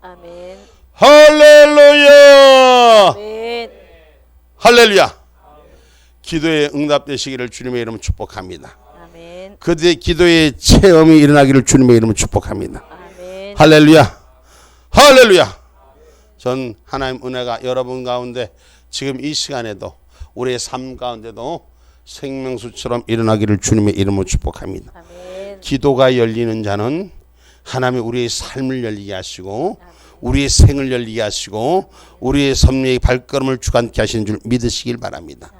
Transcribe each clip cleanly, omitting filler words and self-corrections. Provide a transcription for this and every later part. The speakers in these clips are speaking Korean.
아멘. 할렐루야. 아멘. 할렐루야. 기도에 응답되시기를 주님의 이름으로 축복합니다. 아멘. 그들의 기도의 체험이 일어나기를 주님의 이름으로 축복합니다. 아멘. 할렐루야. 할렐루야. 전 하나님 은혜가 여러분 가운데 지금 이 시간에도 우리의 삶 가운데도 생명수처럼 일어나기를 주님의 이름으로 축복합니다. 아멘. 기도가 열리는 자는 하나님이 우리의 삶을 열리게 하시고 우리의 생을 열리게 하시고 우리의 섭리의 발걸음을 주관케 하시는 줄 믿으시길 바랍니다.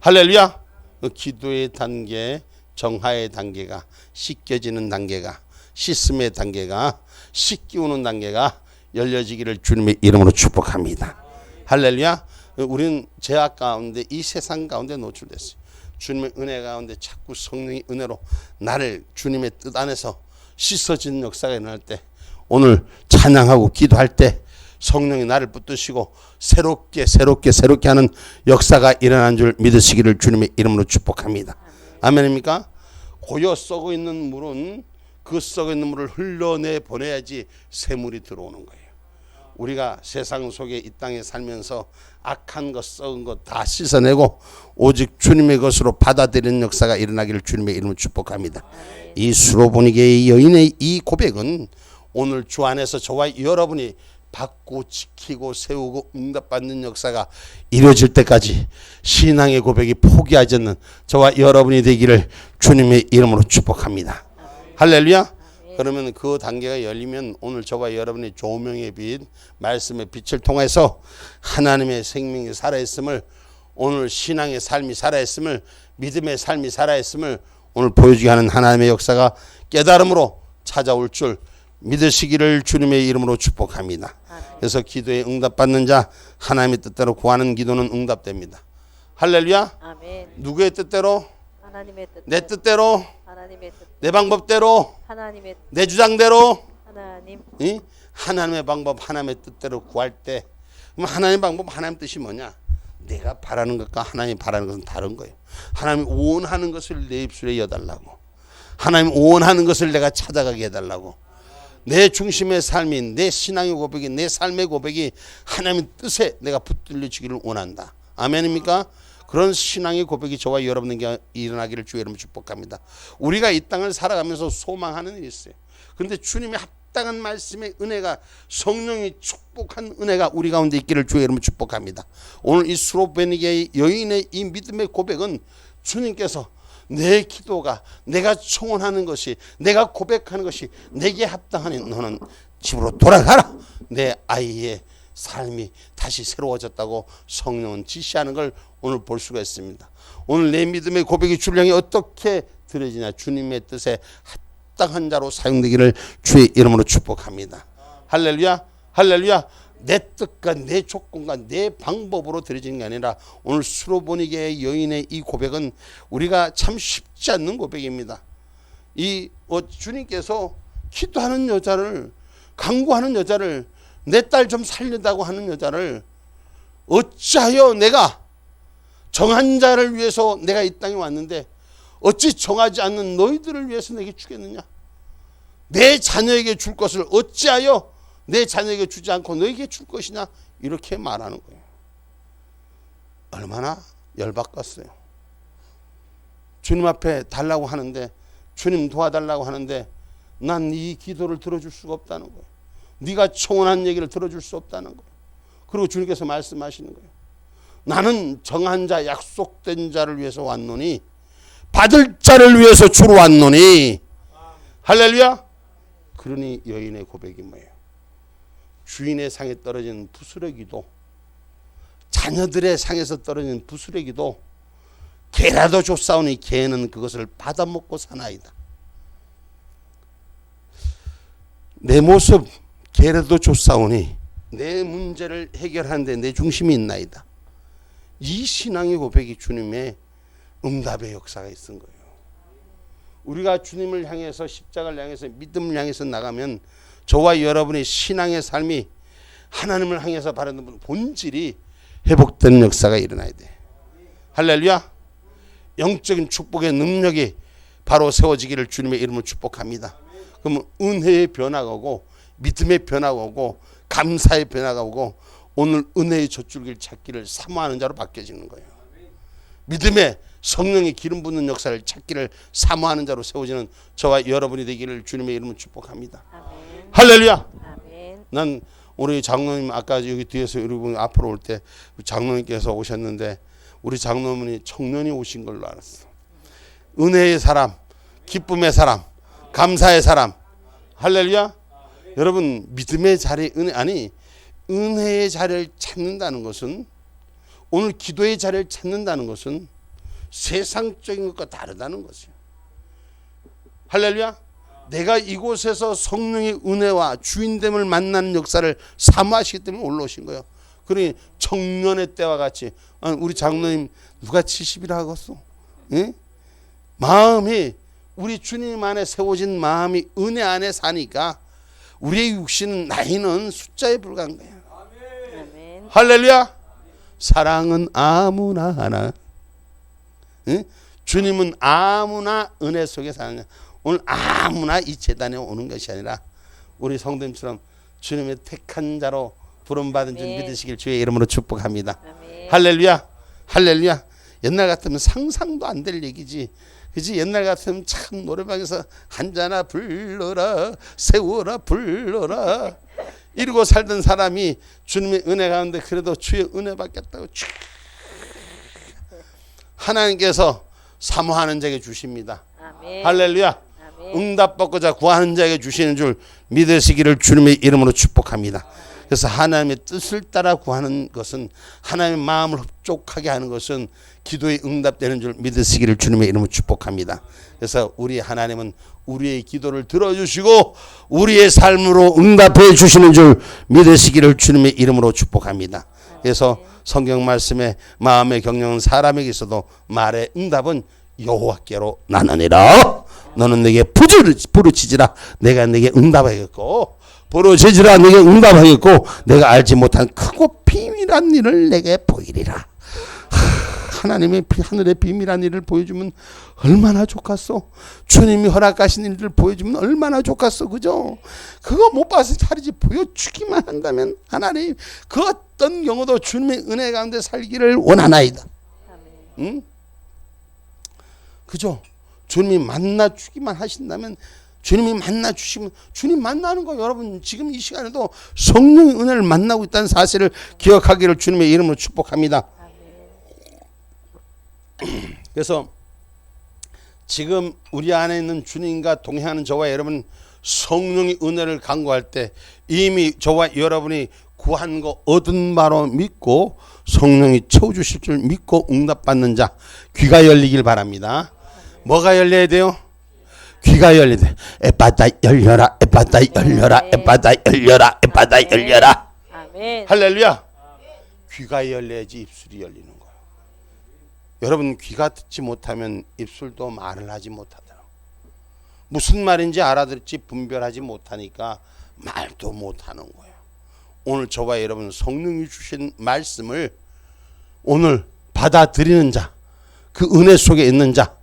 할렐루야. 그 기도의 단계, 정화의 단계가, 씻겨지는 단계가, 씻음의 단계가, 씻기우는 단계가 열려지기를 주님의 이름으로 축복합니다. 할렐루야. 우리는 죄악 가운데, 이 세상 가운데 노출됐어요. 주님의 은혜 가운데 자꾸 성령의 은혜로 나를 주님의 뜻 안에서 씻어지는 역사가 일어날 때, 오늘 찬양하고 기도할 때 성령이 나를 붙드시고 새롭게 하는 역사가 일어난 줄 믿으시기를 주님의 이름으로 축복합니다. 아멘입니까? 고여 썩어 있는 물은 그 썩어 있는 물을 흘러내 보내야지 새물이 들어오는 거예요. 우리가 세상 속에 이 땅에 살면서 악한 것, 썩은 것 다 씻어내고 오직 주님의 것으로 받아들이는 역사가 일어나기를 주님의 이름으로 축복합니다. 이 수로보니게의 여인의 이 고백은 오늘 주 안에서 저와 여러분이 받고 지키고 세우고 응답받는 역사가 이루어질 때까지 신앙의 고백이 포기하지 않는 저와 여러분이 되기를 주님의 이름으로 축복합니다. 할렐루야. 그러면 그 단계가 열리면 오늘 저와 여러분의 조명의 빛, 말씀의 빛을 통해서 하나님의 생명이 살아있음을, 오늘 신앙의 삶이 살아있음을, 믿음의 삶이 살아있음을 오늘 보여주게 하는 하나님의 역사가 깨달음으로 찾아올 줄 믿으시기를 주님의 이름으로 축복합니다. 그래서 기도에 응답받는 자, 하나님의 뜻대로 구하는 기도는 응답됩니다. 할렐루야. 아멘. 누구의 뜻대로? 하나님의 뜻. 내 뜻대로, 하나님의 뜻. 내 방법대로, 하나님의 뜻. 내 주장대로, 하나님. 하나님의 방법, 하나님의 뜻대로 구할 때, 그럼 하나님의 방법, 하나님의 뜻이 뭐냐? 내가 바라는 것과 하나님이 바라는 것은 다른 거예요. 하나님이 원하는 것을 내 입술에 여달라고, 하나님 원하는 것을 내가 찾아가게 해달라고, 내 중심의 삶이, 내 신앙의 고백이, 내 삶의 고백이 하나님의 뜻에 내가 붙들려지기를 원한다. 아멘입니까? 그런 신앙의 고백이 저와 여러분에게 일어나기를 주의 이름으로 축복합니다. 우리가 이 땅을 살아가면서 소망하는 일이 있어요. 그런데 주님의 합당한 말씀의 은혜가, 성령이 축복한 은혜가 우리 가운데 있기를 주의 이름으로 축복합니다. 오늘 이 수로베니게의 여인의 이 믿음의 고백은 주님께서 내 기도가, 내가 청원하는 것이, 내가 고백하는 것이 내게 합당하니 너는 집으로 돌아가라. 내 아이의 삶이 다시 새로워졌다고 성령은 지시하는 걸 오늘 볼 수가 있습니다. 오늘 내 믿음의 고백이 주를 향해 어떻게 들어지냐? 주님의 뜻에 합당한 자로 사용되기를 주의 이름으로 축복합니다. 할렐루야. 할렐루야. 내 뜻과 내 조건과 내 방법으로 드려지는 게 아니라 오늘 수로보니게의 여인의 이 고백은 우리가 참 쉽지 않는 고백입니다. 이 주님께서 기도하는 여자를, 간구하는 여자를, 내 딸 좀 살린다고 하는 여자를 어찌하여 내가 정한 자를 위해서 내가 이 땅에 왔는데 어찌 정하지 않는 너희들을 위해서 내게 주겠느냐? 내 자녀에게 줄 것을 어찌하여 내 자녀에게 주지 않고 너에게 줄 것이냐? 이렇게 말하는 거예요. 얼마나 열받겠어요. 주님 앞에 달라고 하는데, 주님 도와달라고 하는데 난 이 기도를 들어줄 수가 없다는 거예요. 네가 청원한 얘기를 들어줄 수 없다는 거예요. 그리고 주님께서 말씀하시는 거예요. 나는 정한 자, 약속된 자를 위해서 왔노니, 받을 자를 위해서 주로 왔노니. 할렐루야. 그러니 여인의 고백이 뭐예요? 주인의 상에 떨어진 부스러기도, 자녀들의 상에서 떨어진 부스러기도 개라도 줬사오니 개는 그것을 받아먹고 사나이다. 내 모습 개라도 줬사오니 내 문제를 해결하는데 내 중심이 있나이다. 이 신앙의 고백이 주님의 응답의 역사가 있은 거예요. 우리가 주님을 향해서, 십자가를 향해서, 믿음을 향해서 나가면 저와 여러분의 신앙의 삶이 하나님을 향해서 바라는 본질이 회복되는 역사가 일어나야 돼. 할렐루야. 영적인 축복의 능력이 바로 세워지기를 주님의 이름으로 축복합니다. 그러면 은혜의 변화가 오고, 믿음의 변화가 오고, 감사의 변화가 오고 오늘 은혜의 젖줄기를 찾기를 사모하는 자로 바뀌어지는 거예요. 믿음의 성령의 기름 붓는 역사를 찾기를 사모하는 자로 세워지는 저와 여러분이 되기를 주님의 이름으로 축복합니다. 아멘. 할렐루야. 아멘. 난 우리 장로님 아까 여기 뒤에서 여러분 앞으로 올 때 장로님께서 오셨는데 우리 장로님이 청년이 오신 걸로 알았어. 은혜의 사람, 기쁨의 사람, 감사의 사람. 할렐루야. 여러분 믿음의 자리 은혜의 자리를 찾는다는 것은 오늘 기도의 자리를 찾는다는 것은 세상적인 것과 다르다는 것이에요. 할렐루야. 내가 이곳에서 성령의 은혜와 주인됨을 만나는 역사를 사모하시기 때문에 올라오신 거예요. 그러니 청년의 때와 같이 우리 장로님 누가 70이라 하겠어? 예? 마음이 우리 주님 안에 세워진 마음이 은혜 안에 사니까 우리의 육신은 나이는 숫자에 불과한 거예요. 아멘. 할렐루야. 사랑은 아무나 하나. 예? 주님은 아무나 은혜 속에 사느냐. 오늘 아무나 이 재단에 오는 것이 아니라 우리 성도님처럼 주님의 택한 자로 부름받은 줄 믿으시길 주의 이름으로 축복합니다. 아멘. 할렐루야. 할렐루야. 옛날 같으면 상상도 안 될 얘기지. 그지? 옛날 같으면 참 노래방에서 한자나 불러라 세워라 불러라 이러고 살던 사람이 주님의 은혜 가운데 그래도 주의 은혜 받겠다고 하나님께서 사모하는 자에게 주십니다. 아멘. 할렐루야. 아멘. 응답받고자 구하는 자에게 주시는 줄 믿으시기를 주님의 이름으로 축복합니다. 그래서 하나님의 뜻을 따라 구하는 것은 하나님의 마음을 흡족하게 하는 것은 기도에 응답되는 줄 믿으시기를 주님의 이름으로 축복합니다. 그래서 우리 하나님은 우리의 기도를 들어주시고 우리의 삶으로 응답해 주시는 줄 믿으시기를 주님의 이름으로 축복합니다. 그래서 성경 말씀에 마음의 경영은 사람에게 있어도 말의 응답은 여호와께로 나느니라. 너는 내게 부르짖으라 내가 내게 응답하겠고 부르짖으라 내게 응답하겠고 내가 알지 못한 크고 비밀한 일을 내게 보이리라. 하나님의 하늘의 비밀한 일을 보여주면 얼마나 좋겠어. 주님이 허락하신 일을 보여주면 얼마나 좋겠어. 그죠? 그거 못 봐서 차리지 보여주기만 한다면 하나님 그 어떤 경우도 주님의 은혜 가운데 살기를 원하나이다. 응? 그죠? 주님이 만나주기만 하신다면 주님이 만나주시면 주님 만나는 거 여러분 지금 이 시간에도 성령의 은혜를 만나고 있다는 사실을 기억하기를 주님의 이름으로 축복합니다. 그래서 지금 우리 안에 있는 주님과 동행하는 저와 여러분 성령의 은혜를 간구할 때 이미 저와 여러분이 구한 거 얻은 바로 믿고 성령이 채워주실 줄 믿고 응답받는 자 귀가 열리길 바랍니다. 뭐가 열려야 돼요? 귀가 열려야 돼. 에바다 열려라 에바다 열려라 에바다 열려라 에바다 열려라. 아멘. 할렐루야. 귀가 열려야지 입술이 열리는 거예요. 여러분 귀가 듣지 못하면 입술도 말을 하지 못하더라고요. 무슨 말인지 알아듣지 분별하지 못하니까 말도 못하는 거예요. 오늘 저와 여러분 성령이 주신 말씀을 오늘 받아들이는 자, 그 은혜 속에 있는 자,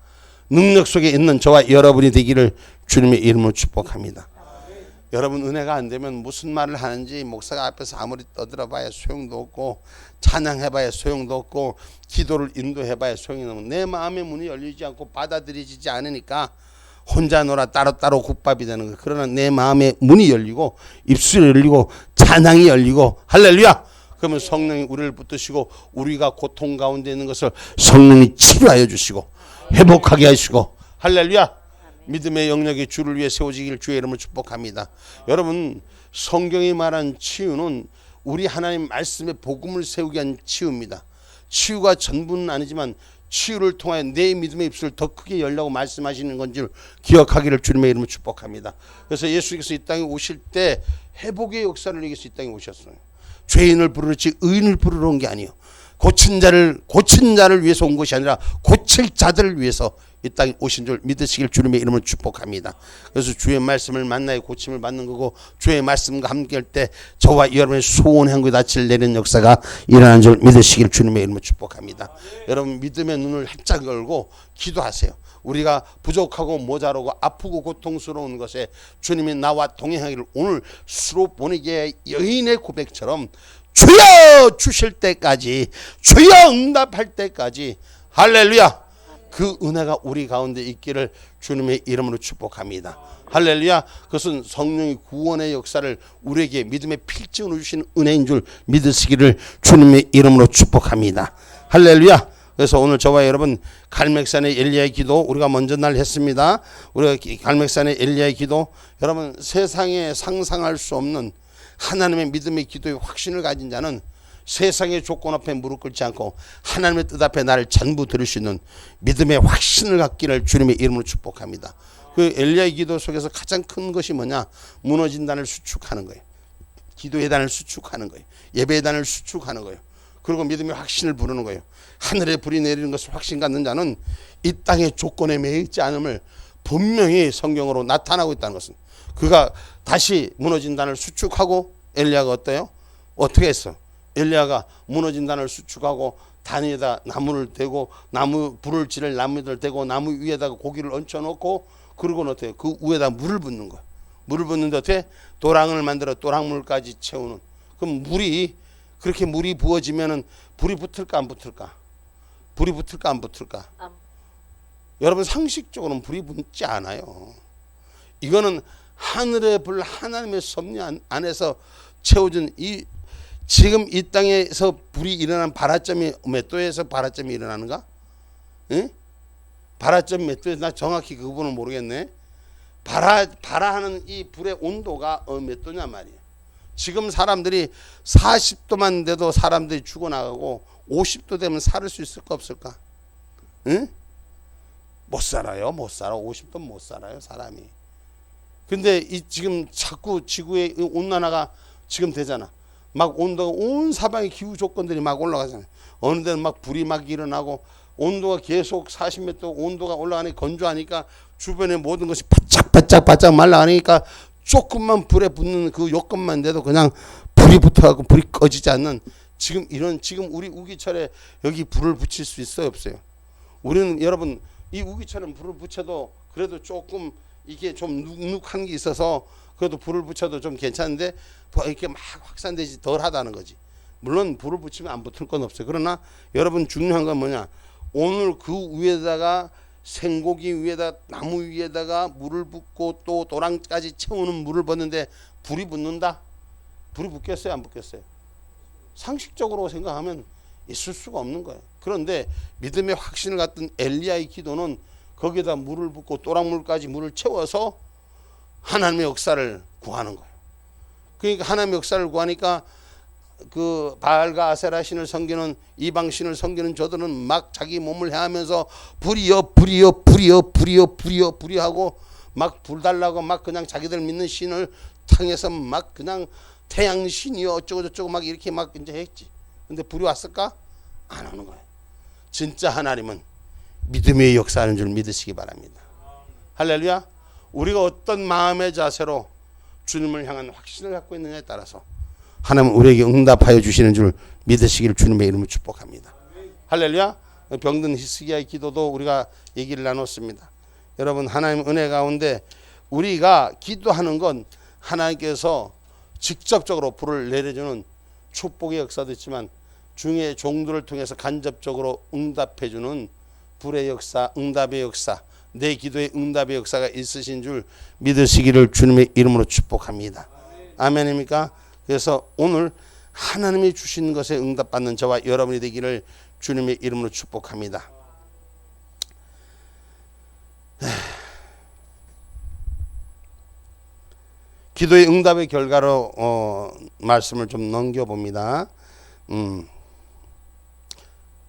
능력 속에 있는 저와 여러분이 되기를 주님의 이름으로 축복합니다. 여러분 은혜가 안 되면 무슨 말을 하는지 목사가 앞에서 아무리 떠들어봐야 소용도 없고 찬양해봐야 소용도 없고 기도를 인도해봐야 소용이 없고 내 마음의 문이 열리지 않고 받아들이지 않으니까 혼자 놀아 따로따로 국밥이 되는 거예요. 그러나 내 마음의 문이 열리고 입술이 열리고 찬양이 열리고 할렐루야. 그러면 성령이 우리를 붙드시고 우리가 고통 가운데 있는 것을 성령이 치료하여 주시고 회복하게 하시고 할렐루야. 믿음의 영역이 주를 위해 세워지길 주의 이름을 축복합니다. 여러분 성경이 말한 치유는 우리 하나님 말씀의 복음을 세우기 위한 치유입니다. 치유가 전부는 아니지만 치유를 통하여 내 믿음의 입술을 더 크게 열라고 말씀하시는 건 줄 기억하기를 주님의 이름으로 축복합니다. 그래서 예수께서 이 땅에 오실 때 회복의 역사를 위해서 이 땅에 오셨어요. 죄인을 부르지 의인을 부르러 온 게 아니에요. 고친 자를 위해서 온 것이 아니라 고칠 자들을 위해서 이 땅에 오신 줄 믿으시길 주님의 이름으로 축복합니다. 그래서 주의 말씀을 만나야 고침을 받는 거고, 주의 말씀과 함께할 때 저와 여러분의 소원의 한 뼘 내리는 역사가 일어나는 줄 믿으시길 주님의 이름으로 축복합니다. 여러분 믿음의 눈을 활짝 열고 기도하세요. 우리가 부족하고 모자라고 아프고 고통스러운 것에 주님이 나와 동행하기를 오늘 수로 보내기에 여인의 고백처럼 주여 주실 때까지, 주여 응답할 때까지, 할렐루야, 그 은혜가 우리 가운데 있기를 주님의 이름으로 축복합니다. 할렐루야. 그것은 성령의 구원의 역사를 우리에게 믿음의 필증으로 주시는 은혜인 줄 믿으시기를 주님의 이름으로 축복합니다. 할렐루야. 그래서 오늘 저와 여러분 갈멜산의 엘리야의 기도 우리가 먼저 날 했습니다. 우리가 갈멜산의 엘리야의 기도, 여러분 세상에 상상할 수 없는 하나님의 믿음의 기도의 확신을 가진 자는 세상의 조건 앞에 무릎 꿇지 않고 하나님의 뜻 앞에 나를 전부 들을 수 있는 믿음의 확신을 갖기를 주님의 이름으로 축복합니다. 그 엘리야의 기도 속에서 가장 큰 것이 뭐냐? 무너진 단을 수축하는 거예요. 기도의 단을 수축하는 거예요. 예배의 단을 수축하는 거예요. 그리고 믿음의 확신을 부르는 거예요. 하늘에 불이 내리는 것을 확신 갖는 자는 이 땅의 조건에 매여 있지 않음을 분명히 성경으로 나타나고 있다는 것은, 그가 다시 무너진 단을 수축하고, 엘리야가 어때요? 어떻게 했어? 엘리야가 무너진 단을 수축하고 단에다 나무를 대고 나무 불을 지를 나무들 대고 나무 위에다가 고기를 얹혀놓고, 그러고는 어때요? 그 위에다 물을 붓는 거야. 물을 붓는데 어떻게? 도랑을 만들어 도랑물까지 채우는. 그럼 물이, 그렇게 물이 부어지면은 불이 붙을까 안 붙을까? 불이 붙을까 안 붙을까? 여러분 상식적으로는 불이 붙지 않아요. 이거는 하늘의 불, 하나님의 섭리 안에서 채워진 이, 지금 이 땅에서 불이 일어난 발화점이 몇 도에서 발화점이 일어나는가? 응? 발화점 몇 도에서, 나 정확히 그 부분은 모르겠네. 발화하는 이 불의 온도가 몇 도냐 말이에요. 지금 사람들이 40도만 돼도 사람들이 죽어나가고 50도 되면 살 수 있을까 없을까? 응? 못 살아요. 못 살아. 50도 못 살아요 사람이. 근데 이 지금 자꾸 지구의 온난화가 지금 되잖아. 막 온도가 온 사방의 기후 조건들이 막 올라가잖아요. 어느 데는 막 불이 막 일어나고, 온도가 계속 40몇 도 온도가 올라가니 건조하니까 주변의 모든 것이 바짝바짝 말라가니까 조금만 불에 붙는 그 요건만 돼도 그냥 불이 붙어갖고 불이 꺼지지 않는 지금 지금 우리 우기철에 여기 불을 붙일 수 있어요 없어요? 우리는 여러분 이 우기철은 불을 붙여도 그래도 조금 이게 좀 눅눅한 게 있어서 그래도 불을 붙여도 좀 괜찮은데 이렇게 막 확산되지 덜하다는 거지. 물론 불을 붙이면 안 붙을 건 없어요. 그러나 여러분 중요한 건 뭐냐? 오늘 그 위에다가 생고기 위에다 나무 위에다가 물을 붓고 또 도랑까지 채우는 물을 붓는데 불이 붙는다? 불이 붙겠어요 안 붙겠어요? 상식적으로 생각하면 있을 수가 없는 거예요. 그런데 믿음의 확신을 갖던 엘리야의 기도는 거기에다 물을 붓고 도랑물까지 물을 채워서 하나님의 역사를 구하는 거예요. 그러니까 하나님의 역사를 구하니까 그 바알과 아세라 신을 섬기는 이방 신을 섬기는 저들은 막 자기 몸을 해하면서 불이여 하고 막 불 달라고 막 그냥 자기들 믿는 신을 탕해서 막 그냥 태양 신이여 어쩌고 저쩌고 막 이렇게 막 이제 했지. 근데 불이 왔을까? 안 오는 거예요. 진짜 하나님은 믿음의 역사하는 줄 믿으시기 바랍니다. 할렐루야. 우리가 어떤 마음의 자세로 주님을 향한 확신을 갖고 있느냐에 따라서 하나님은 우리에게 응답하여 주시는 줄 믿으시기를 주님의 이름으로 축복합니다. 할렐루야. 병든 히스기야의 기도도 우리가 얘기를 나눴습니다. 여러분 하나님 은혜 가운데 우리가 기도하는 건 하나님께서 직접적으로 불을 내려주는 축복의 역사도 있지만 중의 종들을 통해서 간접적으로 응답해주는 불의 역사, 응답의 역사, 내 기도의 응답의 역사가 있으신 줄 믿으시기를 주님의 이름으로 축복합니다. 아멘입니까? 그래서 오늘 하나님이 주신 것에 응답받는 저와 여러분이 되기를 주님의 이름으로 축복합니다. 기도의 응답의 결과로 말씀을 좀 넘겨봅니다.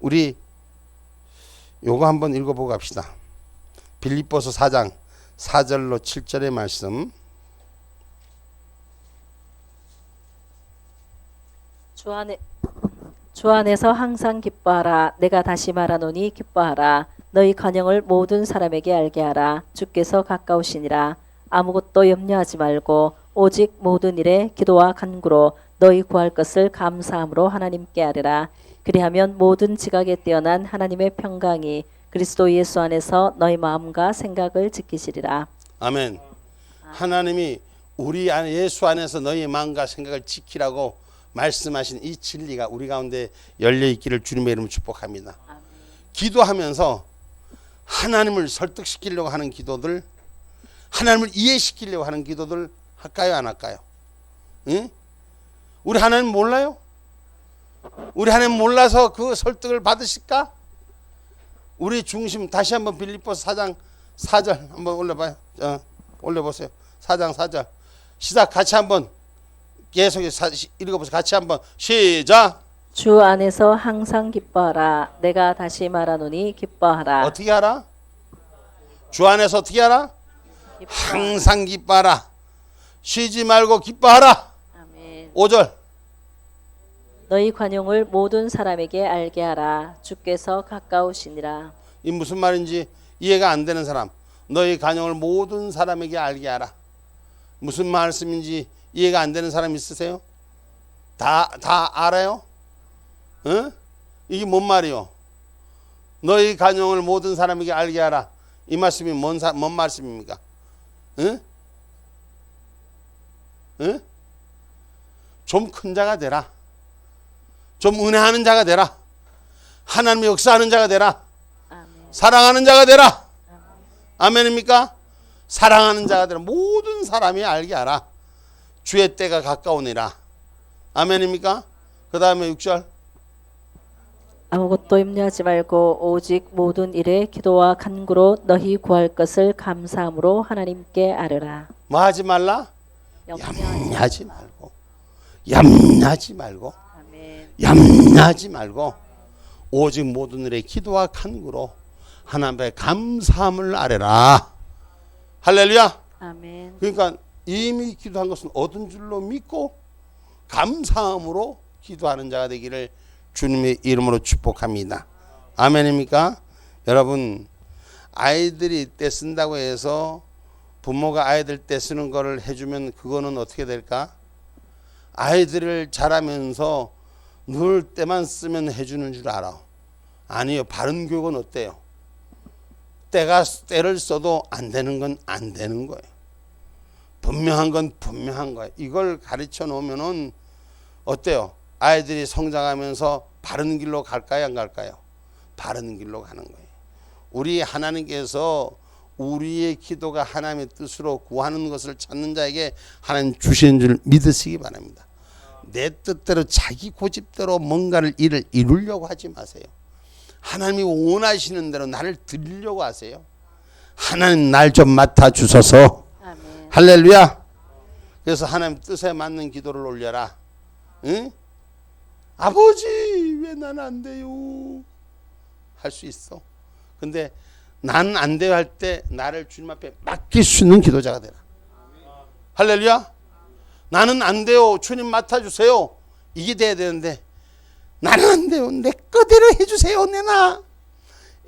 우리 요거 한번 읽어보고 갑시다. 빌립보서 4장 4절로 7절의 말씀. 주 안에 주 안에서 항상 기뻐하라. 내가 다시 말하노니 기뻐하라. 너희 간영을 모든 사람에게 알게 하라. 주께서 가까우시니라. 아무것도 염려하지 말고 오직 모든 일에 기도와 간구로 너희 구할 것을 감사함으로 하나님께 아뢰라. 그리하면 모든 지각에 뛰어난 하나님의 평강이 그리스도 예수 안에서 너희 마음과 생각을 지키시리라. 아멘. 하나님이 우리 안에 예수 안에서 너희 마음과 생각을 지키라고 말씀하신 이 진리가 우리 가운데 열려 있기를 주님의 이름으로 축복합니다. 기도하면서 하나님을 설득시키려고 하는 기도들, 하나님을 이해시키려고 하는 기도들 할까요, 안 할까요? 응? 우리 하나님 몰라요? 우리 하나님 몰라서 그 설득을 받으실까? 우리 중심 다시 한번 빌립보서 4장 4절 한번 올려봐요. 올려보세요. 4장 4절 시작. 같이 한번 계속 읽어보세요. 같이 한번 시작. 주 안에서 항상 기뻐하라. 내가 다시 말하노니 기뻐하라. 어떻게 하라? 주 안에서 어떻게 하라? 항상 기뻐하라. 쉬지 말고 기뻐하라. 아멘. 5절 너희 관용을 모든 사람에게 알게 하라. 주께서 가까우시니라. 이 무슨 말인지 이해가 안 되는 사람, 너희 간영을 모든 사람에게 알게 하라. 무슨 말씀인지 이해가 안 되는 사람 있으세요? 다 알아요? 어? 이게 뭔 말이요? 너희 간영을 모든 사람에게 알게 하라. 이 말씀이 뭔 말씀입니까? 응? 응? 좀 큰 자가 되라. 좀 은혜하는 자가 되라. 하나님의 역사하는 자가 되라. 아멘. 사랑하는 자가 되라. 아멘입니까? 사랑하는 자가 되라. 모든 사람이 알게 하라. 주의 때가 가까우니라. 아멘입니까? 그 다음에 6절 아무것도 염려하지 말고 오직 모든 일에 기도와 간구로 너희 구할 것을 감사함으로 하나님께 아뢰라. 뭐 하지 말라? 염려하지 염려하지 말고, 염려하지 말고, 아멘. 염려하지 말고 오직 모든 일에 기도와 간구로 하나님의 감사함을 아뢰라. 할렐루야. 아멘. 그러니까 이미 기도한 것은 얻은 줄로 믿고 감사함으로 기도하는 자가 되기를 주님의 이름으로 축복합니다. 아멘입니까? 여러분, 아이들이 떼쓴다고 해서 부모가 아이들 떼쓰는 거를 해주면 그거는 어떻게 될까? 아이들을 자라면서 늘 때만 쓰면 해주는 줄 알아. 아니요. 바른 교육은 어때요? 때를 써도 안 되는 건 안 되는 거예요. 분명한 건 분명한 거예요. 이걸 가르쳐 놓으면은 어때요? 아이들이 성장하면서 바른 길로 갈까요, 안 갈까요? 바른 길로 가는 거예요. 우리 하나님께서 우리의 기도가 하나님의 뜻으로 구하는 것을 찾는 자에게 하나님 주시는 줄 믿으시기 바랍니다. 내 뜻대로 자기 고집대로 뭔가를 일을 이루려고 하지 마세요. 하나님이 원하시는 대로 나를 드리려고 하세요. 하나님 날 좀 맡아 주소서. 아멘. 할렐루야. 그래서 하나님 뜻에 맞는 기도를 올려라. 응? 아버지 왜 난 안 돼요? 할 수 있어. 근데 난 안 돼요 할 때 나를 주님 앞에 맡길 수 있는 기도자가 되라. 할렐루야. 나는 안 돼요. 주님 맡아주세요. 이게 돼야 되는데 나는 안 돼요. 내 거대로 해주세요. 내나.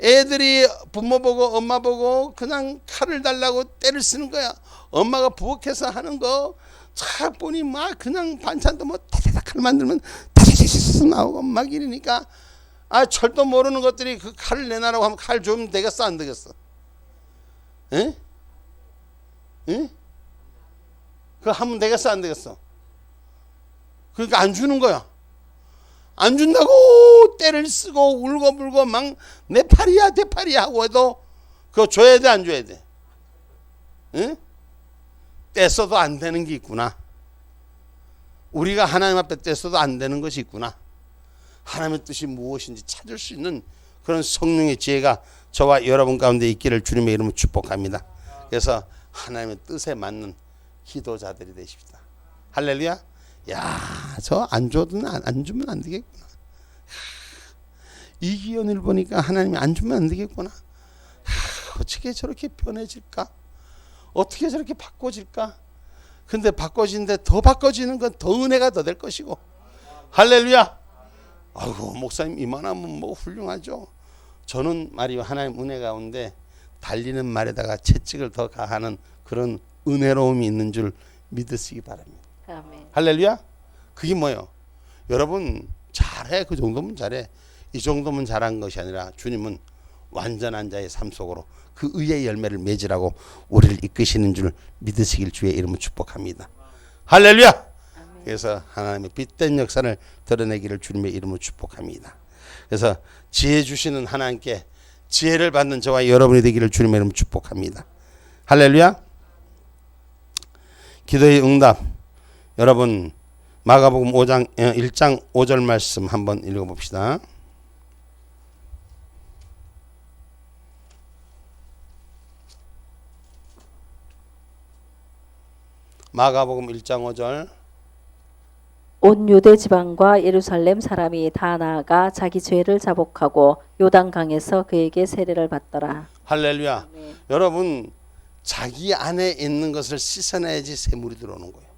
애들이 부모 보고 엄마 보고 그냥 칼을 달라고 때를 쓰는 거야. 엄마가 부엌에서 하는 거 착 보니 막 그냥 반찬도 뭐 타다닥 칼 만들면 타다닥 나오고 막 이러니까 철도 모르는 것들이 그 칼을 내놔라고 하면 칼 주면 되겠어 안 되겠어? 에? 에? 그거 하면 되겠어 안 되겠어? 그러니까 안 주는 거야. 안 준다고 때를 쓰고 울고불고 막 내 팔이야 내 팔이야 하고 해도 그거 줘야 돼 안 줘야 돼? 응? 떼써도 안 되는 게 있구나. 우리가 하나님 앞에 떼써도 안 되는 것이 있구나. 하나님의 뜻이 무엇인지 찾을 수 있는 그런 성령의 지혜가 저와 여러분 가운데 있기를 주님의 이름으로 축복합니다. 그래서 하나님의 뜻에 맞는 기도자들이 되십시다. 할렐루야. 야, 저 안 줘도 안 주면 안 되겠구나. 이 기운을 보니까 하나님이 안 주면 안 되겠구나. 어떻게 저렇게 변해질까? 어떻게 저렇게 바꿔질까? 근데 바꿔지는데 더 바꿔지는 건 더 은혜가 더 될 것이고. 할렐루야. 아이고 목사님 이만하면 뭐 훌륭하죠. 저는 말이요 하나님 은혜 가운데 달리는 말에다가 채찍을 더 가하는 그런 은혜로움이 있는 줄 믿으시기 바랍니다. 아멘. 할렐루야. 그게 뭐예요? 여러분 잘해. 그 정도면 잘해. 이 정도면 잘한 것이 아니라 주님은 완전한 자의 삶 속으로 그 의의 열매를 맺으라고 우리를 이끄시는 줄 믿으시길 주의 이름으로 축복합니다. 할렐루야. 아멘. 그래서 하나님의 빛된 역사를 드러내기를 주님의 이름으로 축복합니다. 그래서 지혜 주시는 하나님께 지혜를 받는 저와 여러분이 되기를 주님의 이름으로 축복합니다. 할렐루야. 기도의 응답. 여러분 마가복음 1장 5절 말씀 한번 읽어봅시다. 마가복음 1장 5절. 온 유대 지방과 예루살렘 사람이 다 나아가 자기 죄를 자복하고 요단강에서 그에게 세례를 받더라. 할렐루야. 아멘. 여러분 자기 안에 있는 것을 씻어내야지 새 물이 들어오는 거예요.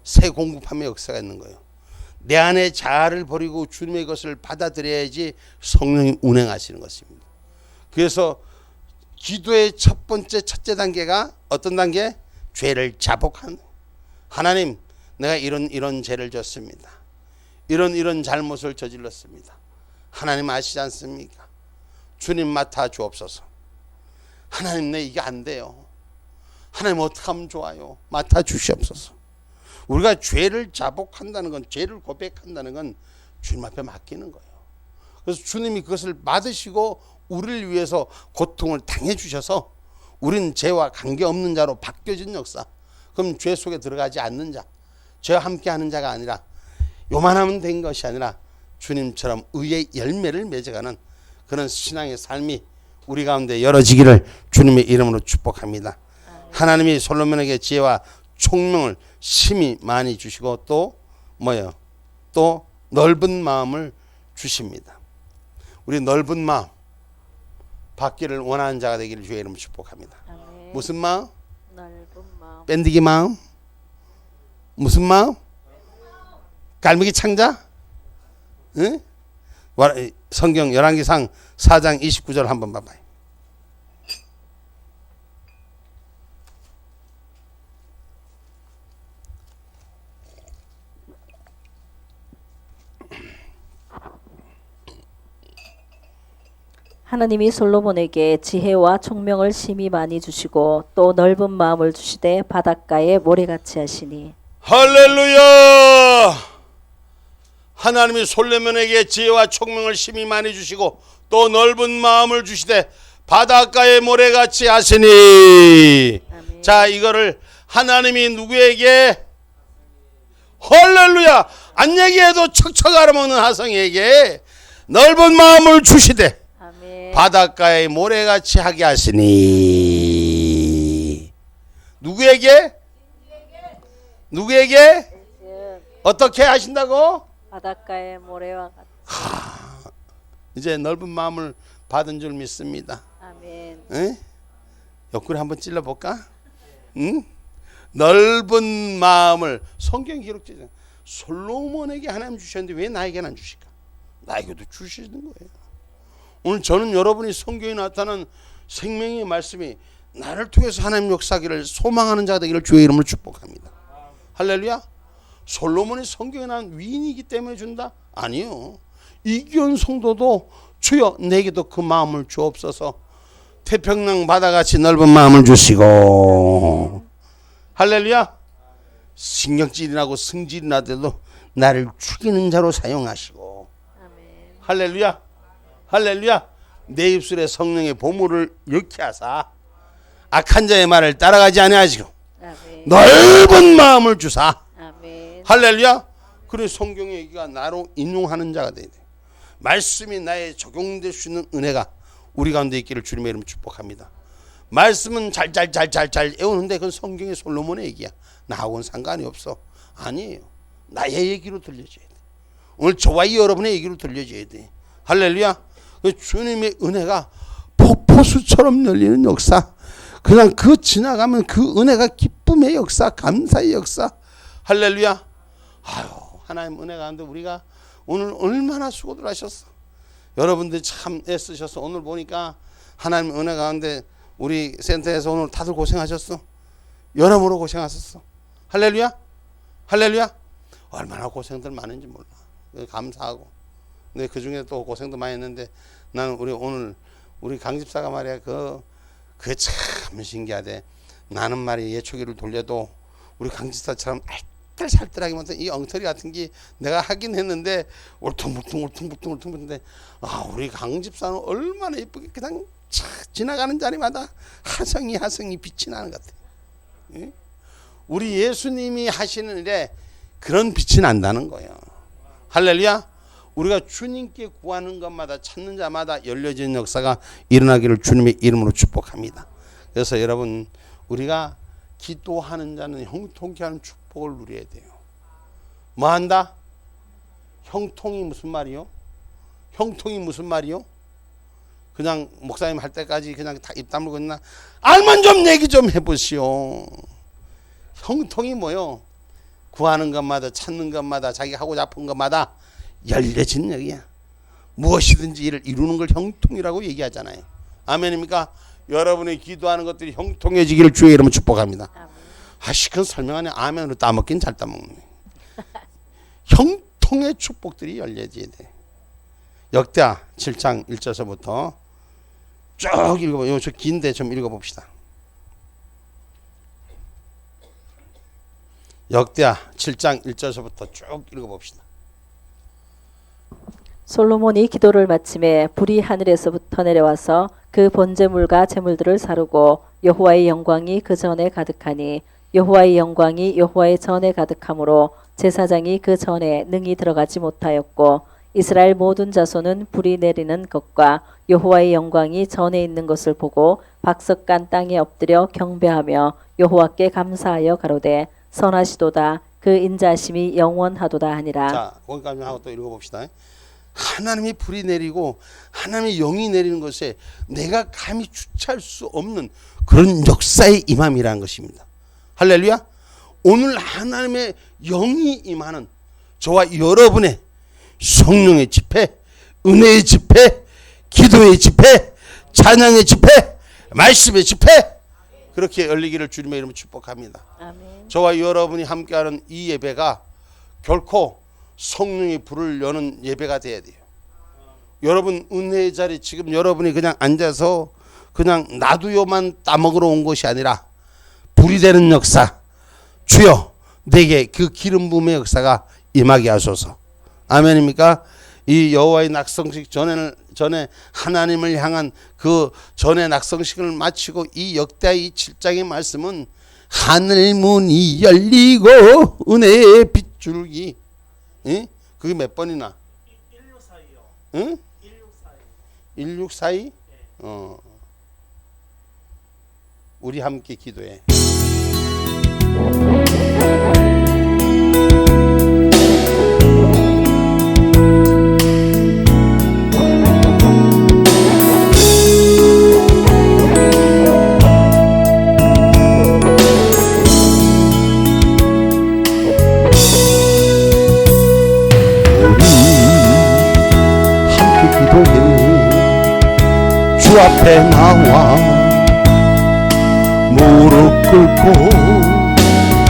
새 공급함의 역사가 있는 거예요. 내 안에 자아를 버리고 주님의 것을 받아들여야지 성령이 운행하시는 것입니다. 그래서 기도의 첫째 단계가 어떤 단계? 죄를 자복하는. 하나님 내가 이런 죄를 졌습니다. 이런 잘못을 저질렀습니다. 하나님 아시지 않습니까? 주님 맡아 주옵소서. 하나님 내 이게 안 돼요. 하나님 어떻게 하면 좋아요? 맡아 주시옵소서. 우리가 죄를 자복한다는 건, 죄를 고백한다는 건 주님 앞에 맡기는 거예요. 그래서 주님이 그것을 받으시고 우리를 위해서 고통을 당해 주셔서 우리는 죄와 관계없는 자로 바뀌어진 역사. 그럼 죄 속에 들어가지 않는 자, 죄와 함께하는 자가 아니라 요만하면 된 것이 아니라 주님처럼 의의 열매를 맺어가는 그런 신앙의 삶이 우리 가운데 열어지기를 주님의 이름으로 축복합니다. 하나님이 솔로몬에게 지혜와 총명을 심히 많이 주시고 또 뭐예요? 또 넓은 마음을 주십니다. 우리 넓은 마음 받기를 원하는 자가 되기를 주의 이름으로 축복합니다. 아멘. 무슨 마음? 넓은 마음. 밴드기 마음? 무슨 마음? 갈매기 창자? 응? 성경 열왕기상 4장 29절 한번 봐봐요. 하나님이 솔로몬에게 지혜와 총명을 심히 많이 주시고 또 넓은 마음을 주시되 바닷가에 모래같이 하시니. 할렐루야. 하나님이 솔로몬에게 지혜와 총명을 심히 많이 주시고 또 넓은 마음을 주시되 바닷가에 모래같이 하시니. 아멘. 자, 이거를 하나님이 누구에게? 할렐루야. 안 얘기해도 척척 알아먹는 하성에게 넓은 마음을 주시되 아멘. 바닷가에 모래같이 하게 하시니. 누구에게? 누구에게? 어떻게 하신다고? 바닷가에 모래와 같이. 이제 넓은 마음을 받은 줄 믿습니다. 아멘. 에? 옆구리 한번 찔러볼까? 응? 넓은 마음을 성경 기록되잖아요. 솔로몬에게 하나님 주셨는데 왜 나에게는 안 주실까? 나에게도 주시는 거예요. 오늘 저는 여러분이 성경에 나타난 생명의 말씀이 나를 통해서 하나님 역사하기를 소망하는 자가 되기를 주의 이름으로 축복합니다. 할렐루야. 솔로몬이 성경에 나온 위인이기 때문에 준다? 아니요. 이기온 성도도 주여 내게도 그 마음을 주옵소서. 태평양 바다같이 넓은 마음을 주시고. 할렐루야. 신경질이 나고 승질이 나더라도 나를 죽이는 자로 사용하시고. 아멘. 할렐루야. 할렐루야. 내 입술에 성령의 보물을 넣게 하사 악한 자의 말을 따라가지 아니하시고 아멘. 넓은 마음을 주사. 아멘. 할렐루야. 그래 성경의 얘기가 나로 인용하는 자가 돼야 돼. 말씀이 나에 적용될 수 있는 은혜가 우리 가운데 있기를 주님의 이름으로 축복합니다. 말씀은 잘 외우는데 그건 성경의 솔로몬의 얘기야. 나하고는 상관이 없어. 아니에요. 나의 얘기로 들려줘야 돼. 오늘 저와 여러분의 얘기로 들려줘야 돼. 할렐루야. 주님의 은혜가 폭포수처럼 열리는 역사. 그냥 그 지나가면 그 은혜가 기쁨의 역사, 감사의 역사. 할렐루야. 아유, 하나님 은혜 가운데 우리가 오늘 얼마나 수고들 하셨어. 여러분들이 참 애쓰셔서 오늘 보니까 하나님 은혜 가운데 우리 센터에서 오늘 다들 고생하셨어. 여러모로 고생하셨어. 할렐루야. 할렐루야. 얼마나 고생들 많은지 몰라. 감사하고. 근데 그 중에 또 고생도 많이 했는데 나는 오늘 우리 강집사가 말이야 그게 참 신기하대. 나는 말이야 예초기를 돌려도 우리 강집사처럼 알뜰살뜰하게 만든 이 엉터리 같은 게 내가 하긴 했는데 울퉁불퉁 우리 강집사는 얼마나 예쁘게 그냥 지나가는 자리마다 하성이 빛이 나는 것 같아. 예? 우리 예수님이 하시는 일에 그런 빛이 난다는 거예요. 할렐루야. 우리가 주님께 구하는 것마다 찾는 자마다 열려지는 역사가 일어나기를 주님의 이름으로 축복합니다. 그래서 여러분 우리가 기도하는 자는 형통케 하는 축복을 누려야 돼요. 뭐 한다? 형통이 무슨 말이요? 형통이 무슨 말이요? 그냥 목사님 할 때까지 그냥 다 입 다물고 있나? 알면 좀 얘기 좀 해보시오. 형통이 뭐요? 구하는 것마다 찾는 것마다 자기 하고 싶은 것마다 열려진 여기야. 무엇이든지 이를 이루는 걸 형통이라고 얘기하잖아요. 아멘입니까? 여러분의 기도하는 것들이 형통해지기를 주의 이름으로 축복합니다. 시큰 설명 안에 아멘으로 따먹긴 잘 따먹네. 형통의 축복들이 열려져야 돼. 역대하 7장 1절서부터 쭉 읽어봐요. 저 긴데 좀 읽어봅시다. 역대하 7장 1절서부터 쭉 읽어봅시다. 솔로몬이 기도를 마침에 불이 하늘에서부터 내려와서 그 번제물과 제물들을 사르고 여호와의 영광이 그 전에 가득하니 여호와의 영광이 여호와의 전에 가득하므로 제사장이 그 전에 능히 들어가지 못하였고 이스라엘 모든 자손은 불이 내리는 것과 여호와의 영광이 전에 있는 것을 보고 박석간 땅에 엎드려 경배하며 여호와께 감사하여 가로되 선하시도다 그 인자하심이 영원하도다 하니라. 자, 거기까지 하고 또 읽어봅시다. 하나님이 불이 내리고 하나님의 영이 내리는 것에 내가 감히 주체할 수 없는 그런 역사의 임함이라는 것입니다. 할렐루야. 오늘 하나님의 영이 임하는 저와 여러분의 성령의 집회, 은혜의 집회, 기도의 집회, 찬양의 집회, 말씀의 집회 그렇게 열리기를 주님의 이름으로 축복합니다. 아멘. 저와 여러분이 함께하는 이 예배가 결코 성령의 불을 여는 예배가 돼야 돼요. 여러분 은혜의 자리 지금 여러분이 그냥 앉아서 그냥 놔두요만 따먹으러 온 것이 아니라 불이 되는 역사, 주여 내게 그 기름 부음의 역사가 임하게 하소서. 아멘입니까? 이 여호와의 낙성식 전에 하나님을 향한 그 전에 낙성식을 마치고 이 역대하 이 7장의 말씀은 하늘 문이 열리고 은혜의 빗줄기. 응? 그게 몇 번이나? 164이요. 응? 164. 164? 우리 함께 기도해. 주 앞에 나와 무릎 꿇고